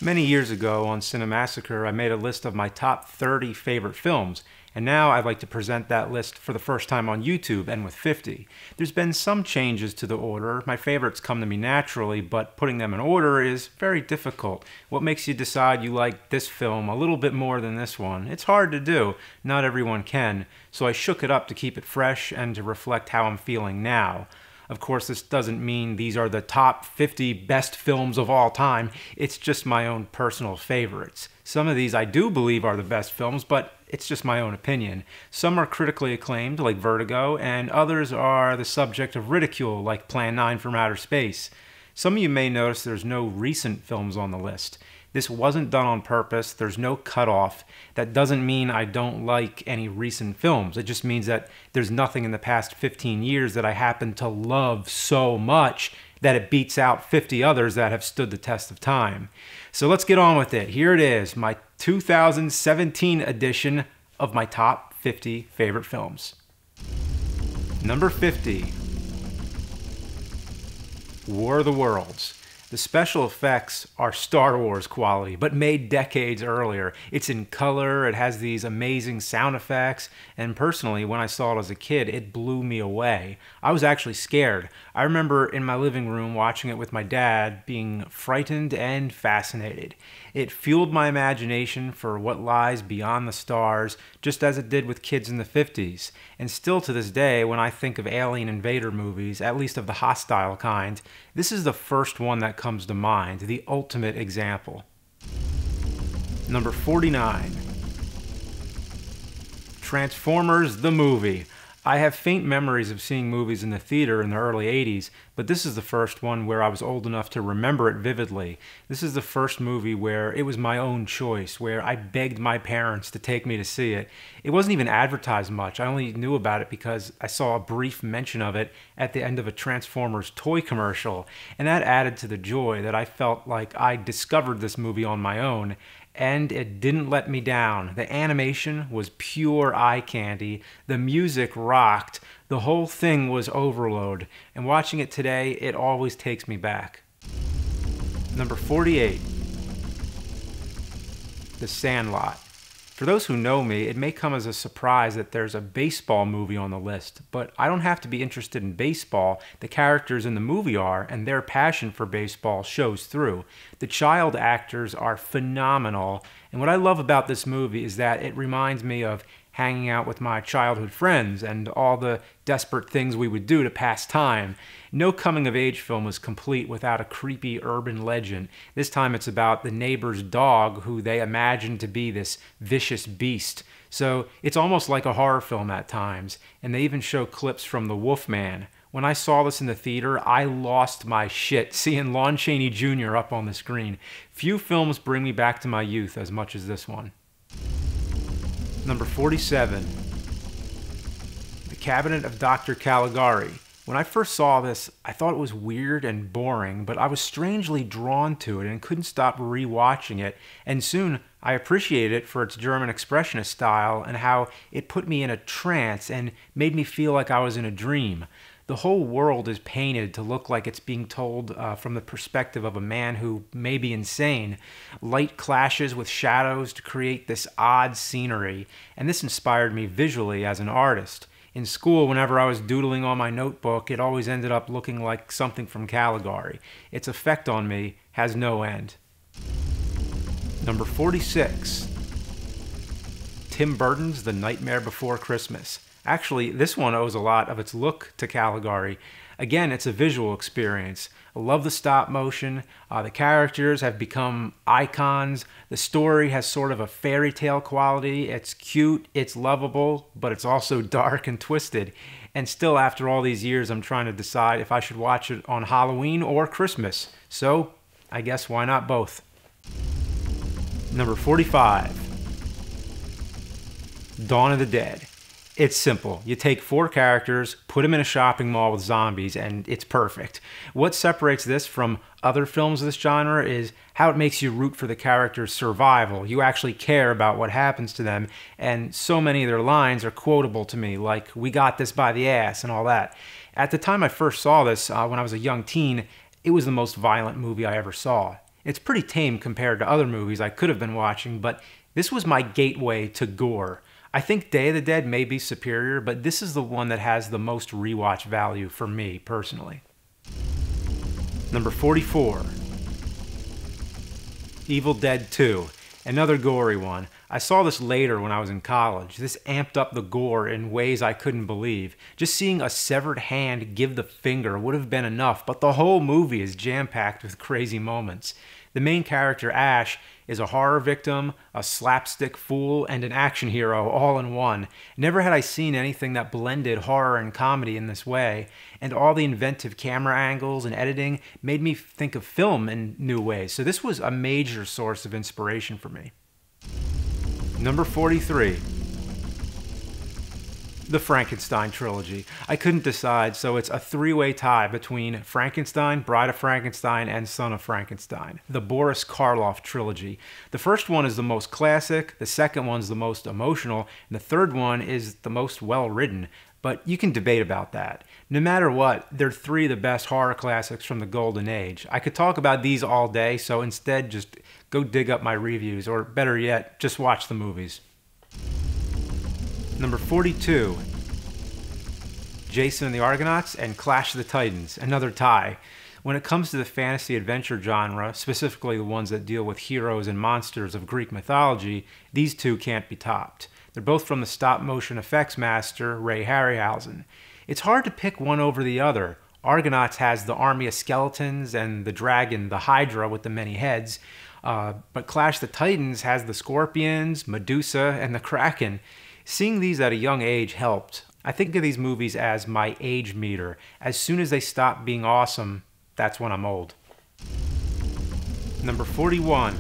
Many years ago on Cinemassacre, I made a list of my top 30 favorite films, and now I'd like to present that list for the first time on YouTube and with 50. There's been some changes to the order. My favorites come to me naturally, but putting them in order is very difficult. What makes you decide you like this film a little bit more than this one? It's hard to do. Not everyone can. So I shook it up to keep it fresh and to reflect how I'm feeling now. Of course, this doesn't mean these are the top 50 best films of all time. It's just my own personal favorites. Some of these I do believe are the best films, but it's just my own opinion. Some are critically acclaimed, like Vertigo, and others are the subject of ridicule, like Plan 9 from Outer Space. Some of you may notice there's no recent films on the list. This wasn't done on purpose. There's no cutoff. That doesn't mean I don't like any recent films. It just means that there's nothing in the past 15 years that I happen to love so much that it beats out 50 others that have stood the test of time. So let's get on with it. Here it is, my 2017 edition of my top 50 favorite films. Number 50, War of the Worlds. The special effects are Star Wars quality, but made decades earlier. It's in color, it has these amazing sound effects, and personally, when I saw it as a kid, it blew me away. I was actually scared. I remember in my living room watching it with my dad, being frightened and fascinated. It fueled my imagination for what lies beyond the stars, just as it did with kids in the 50s. And still to this day, when I think of alien invader movies, at least of the hostile kind, this is the first one that comes to mind, the ultimate example. Number 49. Transformers the movie. I have faint memories of seeing movies in the theater in the early 80s, but this is the first one where I was old enough to remember it vividly. This is the first movie where it was my own choice, where I begged my parents to take me to see it. It wasn't even advertised much. I only knew about it because I saw a brief mention of it at the end of a Transformers toy commercial, and that added to the joy that I felt like I discovered this movie on my own. And it didn't let me down. The animation was pure eye candy. The music rocked. The whole thing was overload. And watching it today, it always takes me back. Number 48. The Sandlot. For those who know me, it may come as a surprise that there's a baseball movie on the list, but I don't have to be interested in baseball. The characters in the movie are, and their passion for baseball shows through. The child actors are phenomenal, and what I love about this movie is that it reminds me of hanging out with my childhood friends and all the desperate things we would do to pass time. No coming-of-age film is complete without a creepy urban legend. This time it's about the neighbor's dog who they imagine to be this vicious beast. So it's almost like a horror film at times, and they even show clips from the Wolfman. When I saw this in the theater, I lost my shit seeing Lon Chaney Jr. up on the screen. Few films bring me back to my youth as much as this one. Number 47, The Cabinet of Dr. Caligari. When I first saw this, I thought it was weird and boring, but I was strangely drawn to it and couldn't stop rewatching it, and soon I appreciated it for its German expressionist style and how it put me in a trance and made me feel like I was in a dream. The whole world is painted to look like it's being told from the perspective of a man who may be insane. Light clashes with shadows to create this odd scenery, and this inspired me visually as an artist. In school, whenever I was doodling on my notebook, it always ended up looking like something from Caligari. Its effect on me has no end. Number 46. Tim Burton's The Nightmare Before Christmas. Actually, this one owes a lot of its look to Caligari. Again, it's a visual experience. I love the stop motion. The characters have become icons. The story has sort of a fairy tale quality. It's cute, it's lovable, but it's also dark and twisted. And still, after all these years, I'm trying to decide if I should watch it on Halloween or Christmas. So, I guess why not both? Number 45. Dawn of the Dead. It's simple. You take 4 characters, put them in a shopping mall with zombies, and it's perfect. What separates this from other films of this genre is how it makes you root for the characters' survival. You actually care about what happens to them, and so many of their lines are quotable to me, like, "We got this by the ass," and all that. At the time I first saw this, when I was a young teen, it was the most violent movie I ever saw. It's pretty tame compared to other movies I could have been watching, but this was my gateway to gore. I think Day of the Dead may be superior, but this is the one that has the most rewatch value for me personally. Number 44. Evil Dead 2. Another gory one. I saw this later when I was in college. This amped up the gore in ways I couldn't believe. Just seeing a severed hand give the finger would have been enough, but the whole movie is jam-packed with crazy moments. The main character, Ash, is a horror victim, a slapstick fool, and an action hero all in one. Never had I seen anything that blended horror and comedy in this way, and all the inventive camera angles and editing made me think of film in new ways. So this was a major source of inspiration for me. Number 43. The Frankenstein Trilogy. I couldn't decide, so it's a three-way tie between Frankenstein, Bride of Frankenstein, and Son of Frankenstein. The Boris Karloff Trilogy. The first one is the most classic, the second one's the most emotional, and the third one is the most well-written. But you can debate about that. No matter what, they're three of the best horror classics from the Golden Age. I could talk about these all day, so instead just go dig up my reviews, or better yet, just watch the movies. Number 42. Jason and the Argonauts and Clash of the Titans, another tie. When it comes to the fantasy adventure genre, specifically the ones that deal with heroes and monsters of Greek mythology, these two can't be topped. They're both from the stop-motion effects master, Ray Harryhausen. It's hard to pick one over the other. Argonauts has the army of skeletons and the dragon, the Hydra with the many heads. But Clash of the Titans has the scorpions, Medusa, and the Kraken. Seeing these at a young age helped. I think of these movies as my age meter. As soon as they stop being awesome, that's when I'm old. Number 41.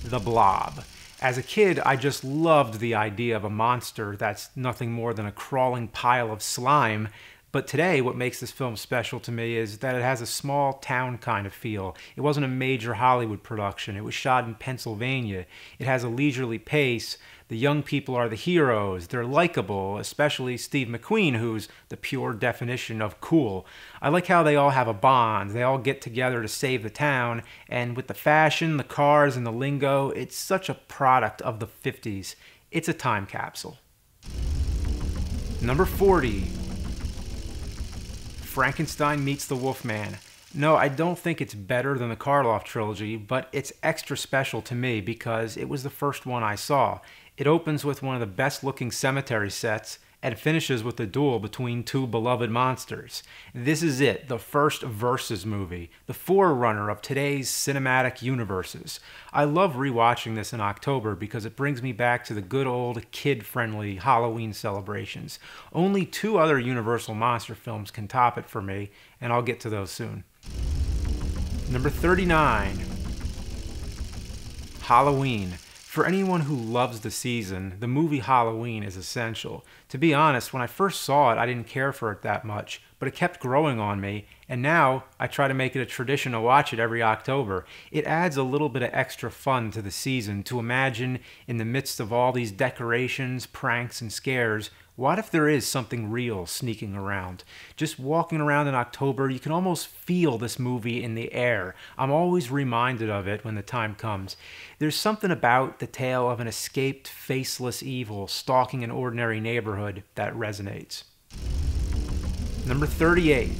The Blob. As a kid, I just loved the idea of a monster that's nothing more than a crawling pile of slime. But today, what makes this film special to me is that it has a small town kind of feel. It wasn't a major Hollywood production. It was shot in Pennsylvania. It has a leisurely pace. The young people are the heroes. They're likable, especially Steve McQueen, who's the pure definition of cool. I like how they all have a bond. They all get together to save the town. And with the fashion, the cars, and the lingo, it's such a product of the 50s. It's a time capsule. Number 40. Frankenstein meets the Wolfman. No, I don't think it's better than the Karloff trilogy, but it's extra special to me because it was the first one I saw. It opens with one of the best looking cemetery sets and finishes with a duel between two beloved monsters. This is it, the first Versus movie, the forerunner of today's cinematic universes. I love rewatching this in October because it brings me back to the good old kid-friendly Halloween celebrations. Only two other Universal monster films can top it for me, and I'll get to those soon. Number 39. Halloween. For anyone who loves the season, the movie Halloween is essential. To be honest, when I first saw it, I didn't care for it that much, but it kept growing on me, and now I try to make it a tradition to watch it every October. It adds a little bit of extra fun to the season to imagine, in the midst of all these decorations, pranks, and scares, what if there is something real sneaking around? Just walking around in October, you can almost feel this movie in the air. I'm always reminded of it when the time comes. There's something about the tale of an escaped, faceless evil stalking an ordinary neighborhood that resonates. Number 38.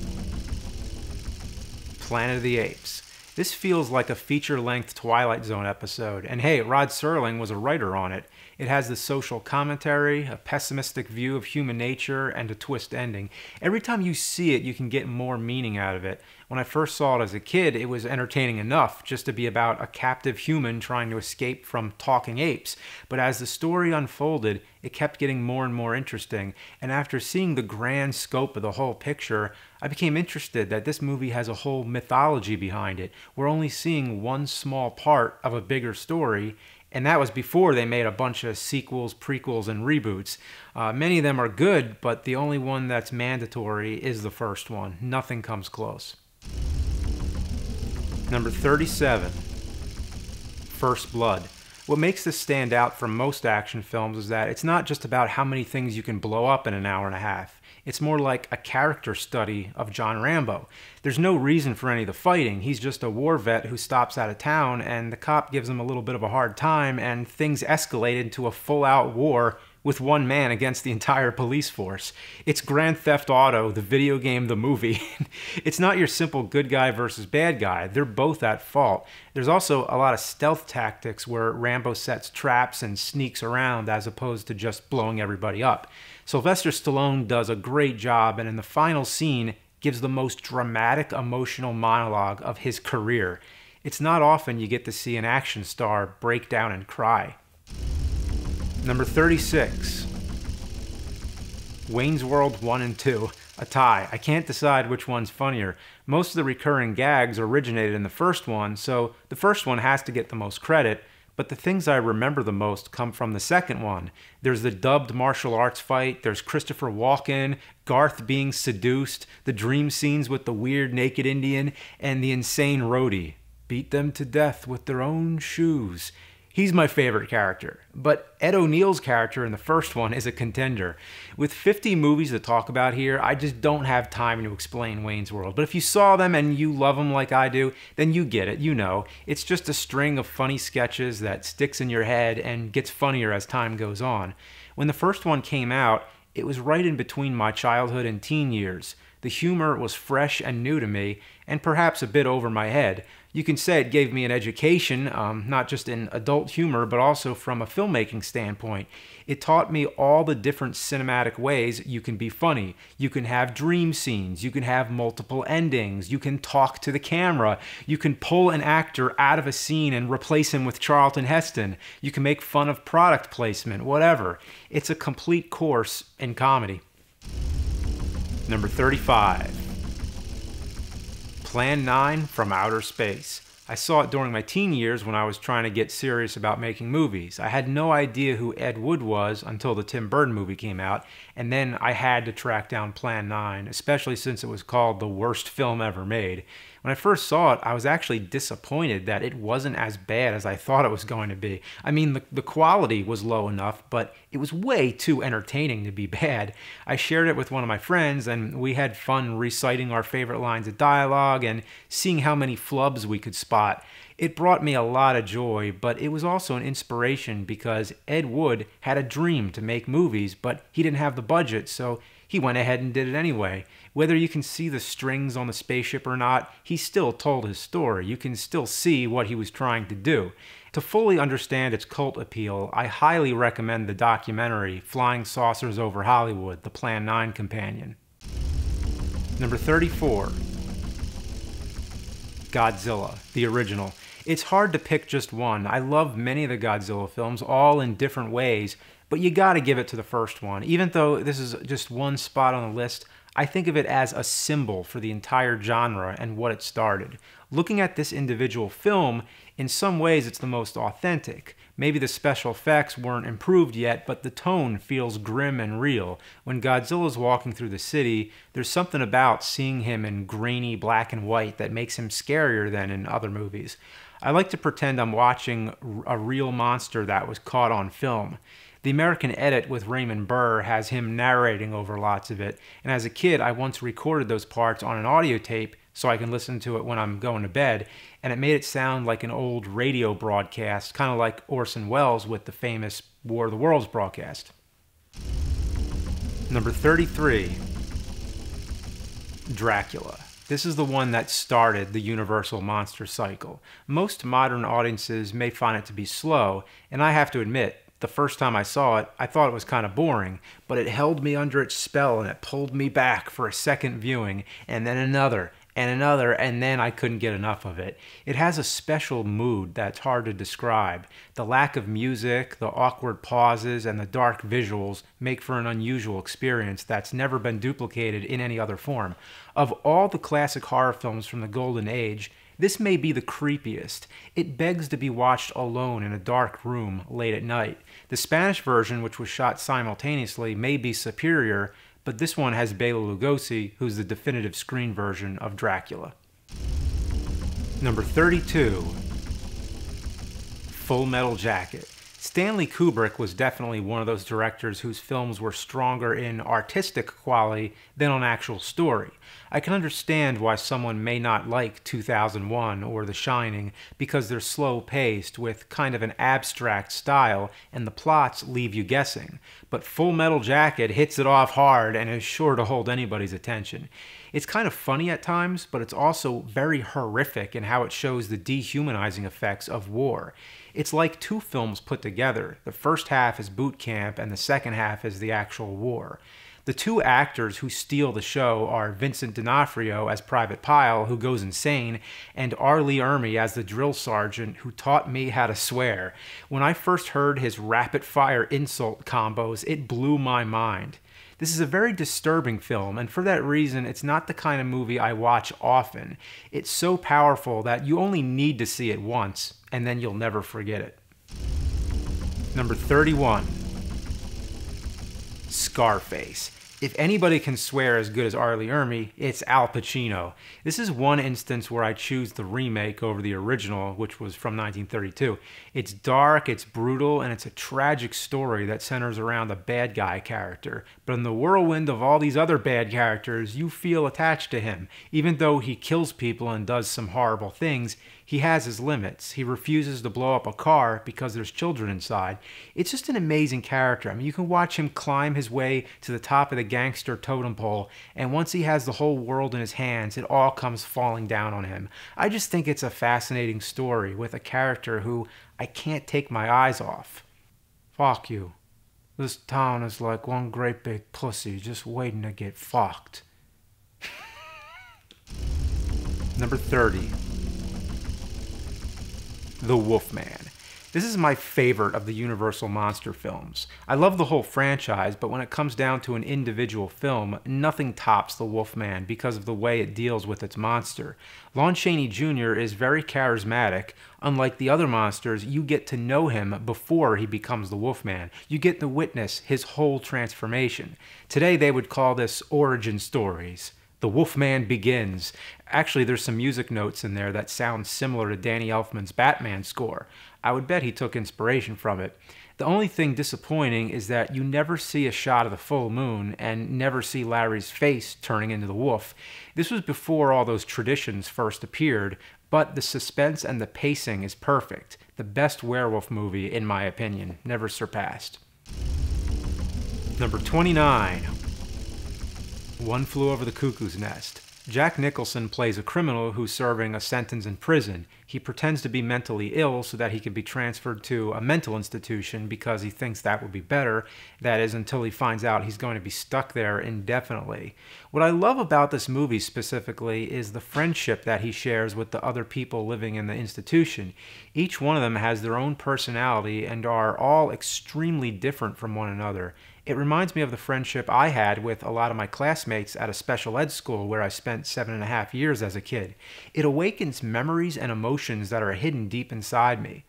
Planet of the Apes. This feels like a feature-length Twilight Zone episode, and hey, Rod Serling was a writer on it. It has the social commentary, a pessimistic view of human nature, and a twist ending. Every time you see it, you can get more meaning out of it. When I first saw it as a kid, it was entertaining enough just to be about a captive human trying to escape from talking apes. But as the story unfolded, it kept getting more and more interesting. And after seeing the grand scope of the whole picture, I became interested that this movie has a whole mythology behind it. We're only seeing one small part of a bigger story, and that was before they made a bunch of sequels, prequels, and reboots. Many of them are good, but the only one that's mandatory is the first one. Nothing comes close. Number 37. First Blood. What makes this stand out from most action films is that it's not just about how many things you can blow up in an hour and a half. It's more like a character study of John Rambo. There's no reason for any of the fighting. He's just a war vet who stops out of town, and the cop gives him a little bit of a hard time, and things escalate into a full-out war with one man against the entire police force. It's Grand Theft Auto, the video game, the movie. It's not your simple good guy versus bad guy. They're both at fault. There's also a lot of stealth tactics where Rambo sets traps and sneaks around as opposed to just blowing everybody up. Sylvester Stallone does a great job, and in the final scene gives the most dramatic emotional monologue of his career. It's not often you get to see an action star break down and cry. Number 36, Wayne's World 1 and 2, a tie. I can't decide which one's funnier. Most of the recurring gags originated in the first one, so the first one has to get the most credit, but the things I remember the most come from the second one. There's the dubbed martial arts fight, there's Christopher Walken, Garth being seduced, the dream scenes with the weird naked Indian, and the insane roadie. Beat them to death with their own shoes. He's my favorite character, but Ed O'Neill's character in the first one is a contender. With 50 movies to talk about here, I just don't have time to explain Wayne's World. But if you saw them and you love them like I do, then you get it, you know. It's just a string of funny sketches that sticks in your head and gets funnier as time goes on. When the first one came out, it was right in between my childhood and teen years. The humor was fresh and new to me, and perhaps a bit over my head. You can say it gave me an education, not just in adult humor, but also from a filmmaking standpoint. It taught me all the different cinematic ways you can be funny. You can have dream scenes, you can have multiple endings, you can talk to the camera, you can pull an actor out of a scene and replace him with Charlton Heston, you can make fun of product placement, whatever. It's a complete course in comedy. Number 35. Plan 9 from Outer Space. I saw it during my teen years when I was trying to get serious about making movies. I had no idea who Ed Wood was until the Tim Burton movie came out, and then I had to track down Plan 9, especially since it was called the worst film ever made. When I first saw it, I was actually disappointed that it wasn't as bad as I thought it was going to be. I mean, the quality was low enough, but it was way too entertaining to be bad. I shared it with one of my friends, and we had fun reciting our favorite lines of dialogue and seeing how many flubs we could spot. It brought me a lot of joy, but it was also an inspiration because Ed Wood had a dream to make movies, but he didn't have the budget, so he went ahead and did it anyway. Whether you can see the strings on the spaceship or not, he still told his story. You can still see what he was trying to do. To fully understand its cult appeal, I highly recommend the documentary Flying Saucers Over Hollywood, the Plan 9 companion. Number 34. Godzilla, the original. It's hard to pick just one. I love many of the Godzilla films, all in different ways, but you gotta give it to the first one. Even though this is just one spot on the list, I think of it as a symbol for the entire genre and what it started. Looking at this individual film, in some ways it's the most authentic. Maybe the special effects weren't improved yet, but the tone feels grim and real. When Godzilla's walking through the city, there's something about seeing him in grainy black and white that makes him scarier than in other movies. I like to pretend I'm watching a real monster that was caught on film. The American edit with Raymond Burr has him narrating over lots of it, and as a kid I once recorded those parts on an audio tape so I can listen to it when I'm going to bed, and it made it sound like an old radio broadcast, kind of like Orson Welles with the famous War of the Worlds broadcast. Number 33. Dracula. This is the one that started the Universal monster cycle. Most modern audiences may find it to be slow, and I have to admit, the first time I saw it, I thought it was kind of boring, but it held me under its spell and it pulled me back for a second viewing, and then another, and then I couldn't get enough of it. It has a special mood that's hard to describe. The lack of music, the awkward pauses, and the dark visuals make for an unusual experience that's never been duplicated in any other form. Of all the classic horror films from the Golden Age, this may be the creepiest. It begs to be watched alone in a dark room late at night. The Spanish version, which was shot simultaneously, may be superior, but this one has Bela Lugosi, who's the definitive screen version of Dracula. Number 32. Full Metal Jacket. Stanley Kubrick was definitely one of those directors whose films were stronger in artistic quality than on actual story. I can understand why someone may not like 2001 or The Shining because they're slow-paced with kind of an abstract style and the plots leave you guessing. But Full Metal Jacket hits it off hard and is sure to hold anybody's attention. It's kind of funny at times, but it's also very horrific in how it shows the dehumanizing effects of war. It's like two films put together. The first half is boot camp and the second half is the actual war. The two actors who steal the show are Vincent D'Onofrio as Private Pyle, who goes insane, and R. Lee Ermey as the drill sergeant who taught me how to swear. When I first heard his rapid-fire insult combos, it blew my mind. This is a very disturbing film, and for that reason, it's not the kind of movie I watch often. It's so powerful that you only need to see it once, and then you'll never forget it. Number 31. Scarface. If anybody can swear as good as R. Lee Ermey, it's Al Pacino. This is one instance where I choose the remake over the original, which was from 1932. It's dark, it's brutal, and it's a tragic story that centers around a bad guy character. But in the whirlwind of all these other bad characters, you feel attached to him. Even though he kills people and does some horrible things, he has his limits. He refuses to blow up a car because there's children inside. It's just an amazing character. I mean, you can watch him climb his way to the top of the gangster totem pole, and once he has the whole world in his hands, it all comes falling down on him. I just think it's a fascinating story with a character who I can't take my eyes off. Fuck you. This town is like one great big pussy just waiting to get fucked. Number 30. The Wolfman. This is my favorite of the Universal monster films. I love the whole franchise, but when it comes down to an individual film, nothing tops The Wolfman because of the way it deals with its monster. Lon Chaney Jr. is very charismatic. Unlike the other monsters, you get to know him before he becomes the Wolfman. You get to witness his whole transformation. Today they would call this origin stories. The Wolfman Begins. Actually, there's some music notes in there that sound similar to Danny Elfman's Batman score. I would bet he took inspiration from it. The only thing disappointing is that you never see a shot of the full moon and never see Larry's face turning into the wolf. This was before all those traditions first appeared, but the suspense and the pacing is perfect. The best werewolf movie, in my opinion, never surpassed. Number 29. One Flew Over the Cuckoo's Nest. Jack Nicholson plays a criminal who's serving a sentence in prison. He pretends to be mentally ill so that he can be transferred to a mental institution because he thinks that would be better. That is, until he finds out he's going to be stuck there indefinitely. What I love about this movie specifically is the friendship that he shares with the other people living in the institution. Each one of them has their own personality and are all extremely different from one another. It reminds me of the friendship I had with a lot of my classmates at a special ed school where I spent 7.5 years as a kid. It awakens memories and emotions that are hidden deep inside me.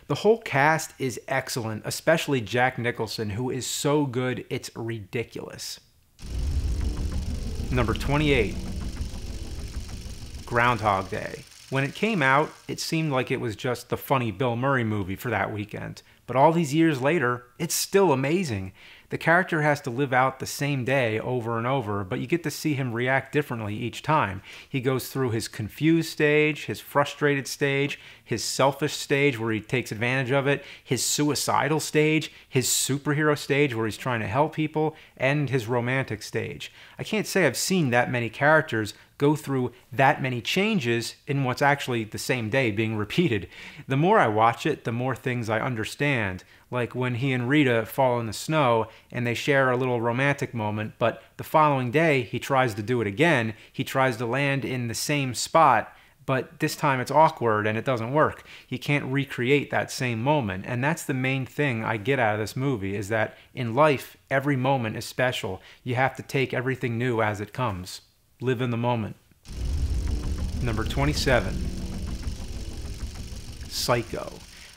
The whole cast is excellent, especially Jack Nicholson, who is so good it's ridiculous. Number 28. Groundhog Day. When it came out, it seemed like it was just the funny Bill Murray movie for that weekend. But all these years later, it's still amazing. The character has to live out the same day over and over, but you get to see him react differently each time. He goes through his confused stage, his frustrated stage, his selfish stage where he takes advantage of it, his suicidal stage, his superhero stage where he's trying to help people, and his romantic stage. I can't say I've seen that many characters go through that many changes in what's actually the same day being repeated. The more I watch it, the more things I understand. Like when he and Rita fall in the snow and they share a little romantic moment, but the following day he tries to do it again. He tries to land in the same spot, but this time it's awkward and it doesn't work. He can't recreate that same moment. And that's the main thing I get out of this movie, is that in life, every moment is special. You have to take everything new as it comes. Live in the moment. Number 27. Psycho.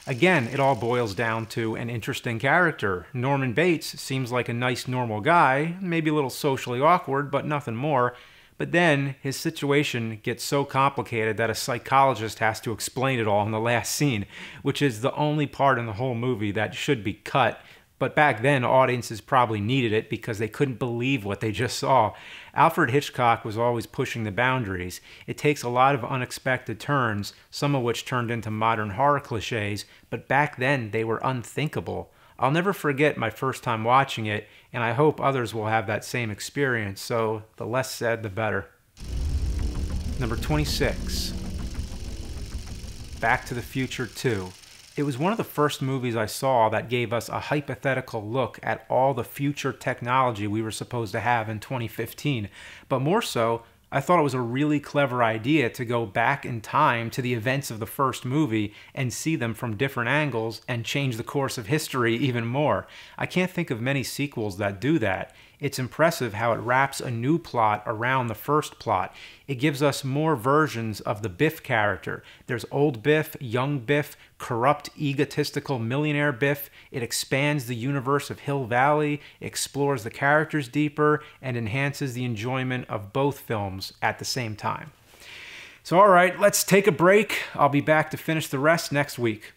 Again, it all boils down to an interesting character. Norman Bates seems like a nice, normal guy, maybe a little socially awkward, but nothing more. But then his situation gets so complicated that a psychologist has to explain it all in the last scene, which is the only part in the whole movie that should be cut. But back then, audiences probably needed it because they couldn't believe what they just saw. Alfred Hitchcock was always pushing the boundaries. It takes a lot of unexpected turns, some of which turned into modern horror cliches, but back then they were unthinkable. I'll never forget my first time watching it, and I hope others will have that same experience, so the less said, the better. Number 26. Back to the Future 2. It was one of the first movies I saw that gave us a hypothetical look at all the future technology we were supposed to have in 2015. But more so, I thought it was a really clever idea to go back in time to the events of the first movie and see them from different angles and change the course of history even more. I can't think of many sequels that do that. It's impressive how it wraps a new plot around the first plot. It gives us more versions of the Biff character. There's old Biff, young Biff, corrupt, egotistical millionaire Biff. It expands the universe of Hill Valley, explores the characters deeper, and enhances the enjoyment of both films at the same time. So all right, let's take a break. I'll be back to finish the rest next week.